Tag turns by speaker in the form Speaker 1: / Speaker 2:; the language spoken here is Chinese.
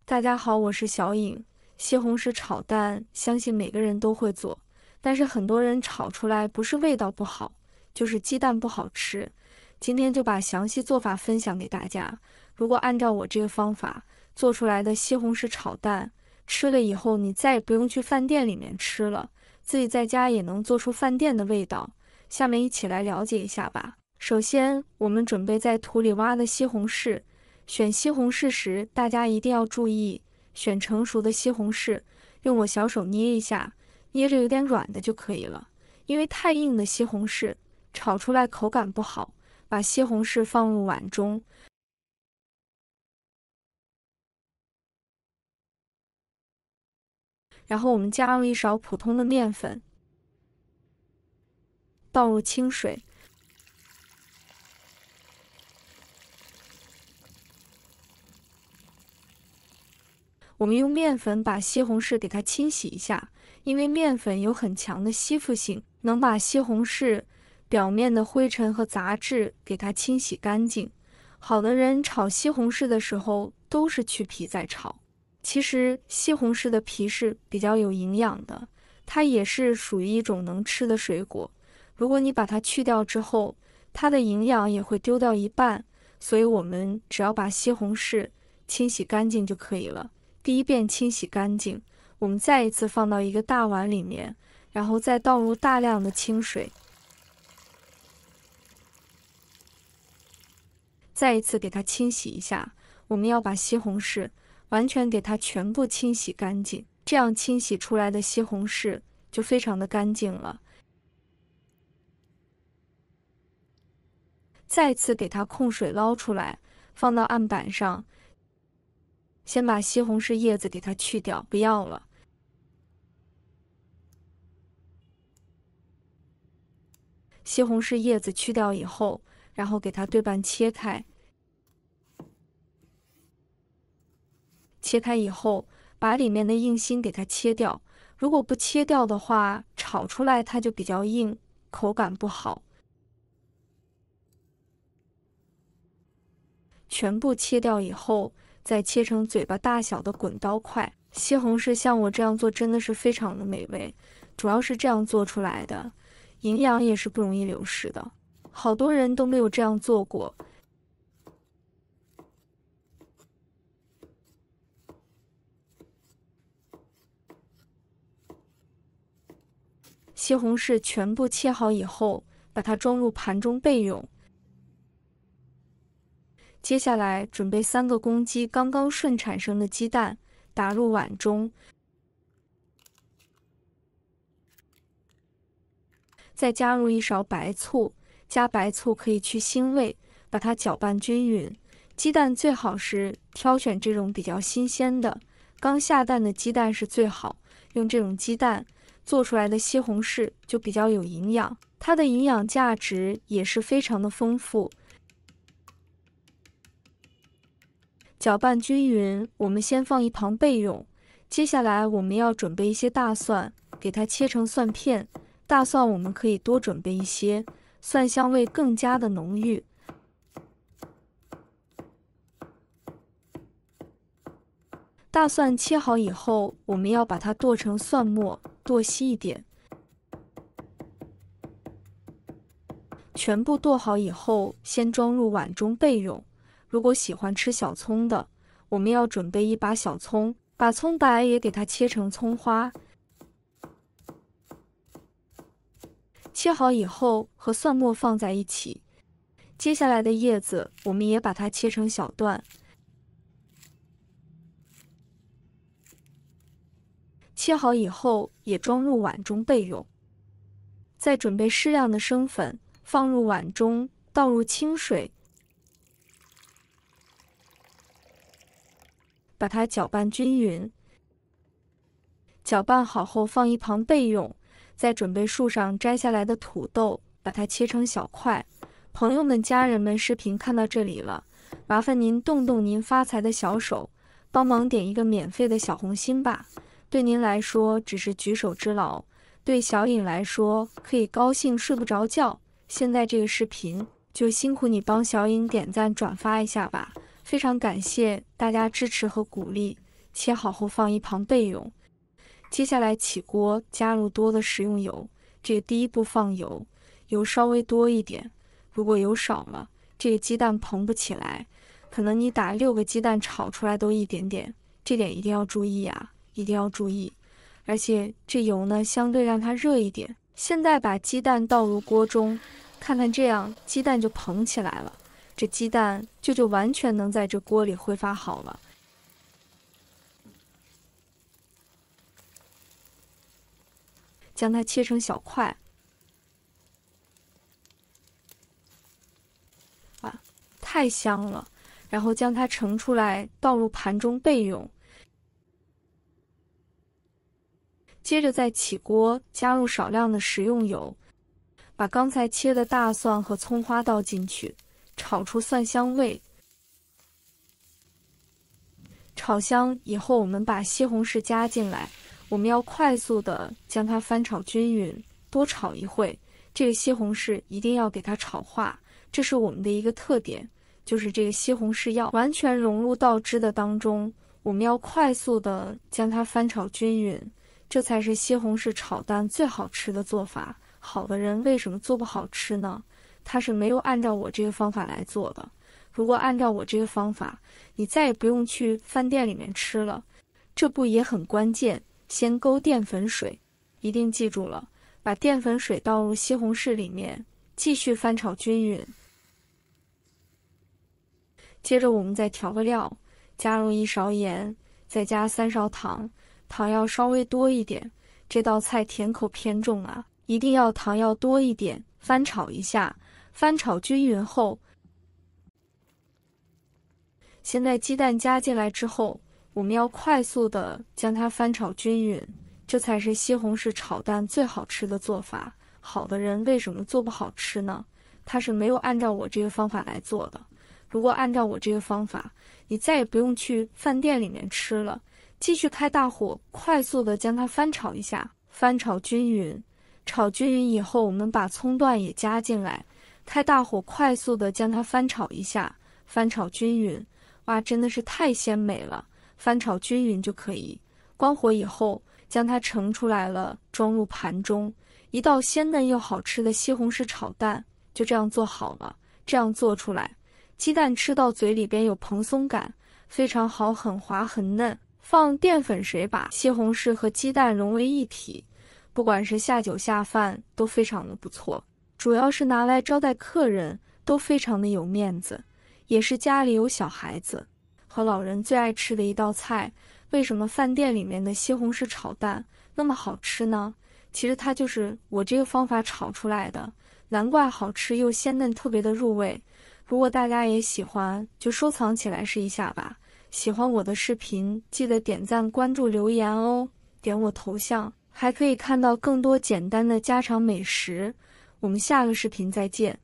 Speaker 1: 大家好，我是小颖。西红柿炒蛋，相信每个人都会做，但是很多人炒出来不是味道不好，就是鸡蛋不好吃。今天就把详细做法分享给大家。如果按照我这个方法做出来的西红柿炒蛋，吃了以后你再也不用去饭店里面吃了，自己在家也能做出饭店的味道。下面一起来了解一下吧。首先，我们准备在土里挖的西红柿。选西红柿时，大家一定要注意，选成熟的西红柿，用我小手捏一下，捏着有点软的就可以了。因为太硬的西红柿炒出来口感不好。把西红柿放入碗中，然后我们加入一勺普通的面粉，倒入清水。我们用面粉把西红柿给它清洗一下，因为面粉有很强的吸附性，能把西红柿表面的灰尘和杂质给它清洗干净。好的人炒西红柿的时候都是去皮再炒。其实西红柿的皮是比较有营养的，它也是属于一种能吃的水果。如果你把它去掉之后，它的营养也会丢掉一半，所以我们只要把西红柿清洗干净就可以了。第一遍清洗干净，我们再一次放到一个大碗里面，然后再倒入大量的清水，再一次给它清洗一下。我们要把西红柿完全给它全部清洗干净，这样清洗出来的西红柿就非常的干净了。再次给它控水捞出来，放到案板上。先把西红柿叶子给它去掉，不要了。西红柿叶子去掉以后，然后给它对半切开。切开以后，把里面的硬芯给它切掉。如果不切掉的话，炒出来它就比较硬，口感不好。全部切掉以后，再切成嘴巴大小的滚刀块。西红柿像我这样做真的是非常的美味，主要是这样做出来的，营养也是不容易流失的。好多人都没有这样做过。西红柿全部切好以后，把它装入盘中备用。接下来准备3个公鸡刚刚顺产生的鸡蛋，打入碗中，再加入1勺白醋，加白醋可以去腥味，把它搅拌均匀。鸡蛋最好是挑选这种比较新鲜的，刚下蛋的鸡蛋是最好，用这种鸡蛋做出来的西红柿就比较有营养，它的营养价值也是非常的丰富。搅拌均匀，我们先放一旁备用。接下来我们要准备一些大蒜，给它切成蒜片。大蒜我们可以多准备一些，蒜香味更加的浓郁。大蒜切好以后，我们要把它剁成蒜末，剁细一点。全部剁好以后，先装入碗中备用。如果喜欢吃小葱的，我们要准备1把小葱，把葱白也给它切成葱花。切好以后和蒜末放在一起。接下来的叶子我们也把它切成小段。切好以后也装入碗中备用。再准备适量的生粉，放入碗中，倒入清水。把它搅拌均匀，搅拌好后放一旁备用。再准备树上摘下来的土豆，把它切成小块。朋友们、家人们，视频看到这里了，麻烦您动动您发财的小手，帮忙点一个免费的小红心吧。对您来说只是举手之劳，对小颖来说可以高兴睡不着觉。现在这个视频就辛苦你帮小颖点赞转发一下吧。非常感谢大家支持和鼓励，切好后放一旁备用。接下来起锅，加入多的食用油。这个第一步放油，油稍微多一点，如果油少了，这个鸡蛋蓬不起来，可能你打6个鸡蛋炒出来都一点点，这点一定要注意啊，一定要注意。而且这油呢，相对让它热一点。现在把鸡蛋倒入锅中，看看这样鸡蛋就蓬起来了，这鸡蛋就完全能在这锅里挥发好了。将它切成小块，太香了。然后将它盛出来，倒入盘中备用。接着再起锅，加入少量的食用油，把刚才切的大蒜和葱花倒进去，炒出蒜香味。炒香以后，我们把西红柿加进来，我们要快速的将它翻炒均匀，多炒一会。这个西红柿一定要给它炒化，这是我们的一个特点，就是这个西红柿要完全融入到汁的当中，我们要快速的将它翻炒均匀，这才是西红柿炒蛋最好吃的做法。好的人为什么做不好吃呢？他是没有按照我这个方法来做的。如果按照我这个方法，你再也不用去饭店里面吃了。这步也很关键，先勾淀粉水，一定记住了，把淀粉水倒入西红柿里面，继续翻炒均匀。接着我们再调个料，加入1勺盐，再加3勺糖，糖要稍微多一点，这道菜甜口偏重啊，一定要糖要多一点。翻炒一下，翻炒均匀后，现在鸡蛋加进来之后，我们要快速的将它翻炒均匀，这才是西红柿炒蛋最好吃的做法。好的人为什么做不好吃呢？他是没有按照我这个方法来做的。如果按照我这个方法，你再也不用去饭店里面吃了。继续开大火，快速的将它翻炒一下，翻炒均匀。炒均匀以后，我们把葱段也加进来，开大火快速的将它翻炒一下，翻炒均匀。哇，真的是太鲜美了！翻炒均匀就可以。关火以后，将它盛出来了，装入盘中。一道鲜嫩又好吃的西红柿炒蛋就这样做好了。这样做出来，鸡蛋吃到嘴里边有蓬松感，非常好，很滑很嫩。放淀粉水把西红柿和鸡蛋融为一体，不管是下酒下饭都非常的不错。主要是拿来招待客人，都非常的有面子，也是家里有小孩子和老人最爱吃的一道菜。为什么饭店里面的西红柿炒蛋那么好吃呢？其实它就是我这个方法炒出来的，难怪好吃又鲜嫩，特别的入味。如果大家也喜欢，就收藏起来试一下吧。喜欢我的视频，记得点赞、关注、留言哦。点我头像，还可以看到更多简单的家常美食。我们下个视频再见。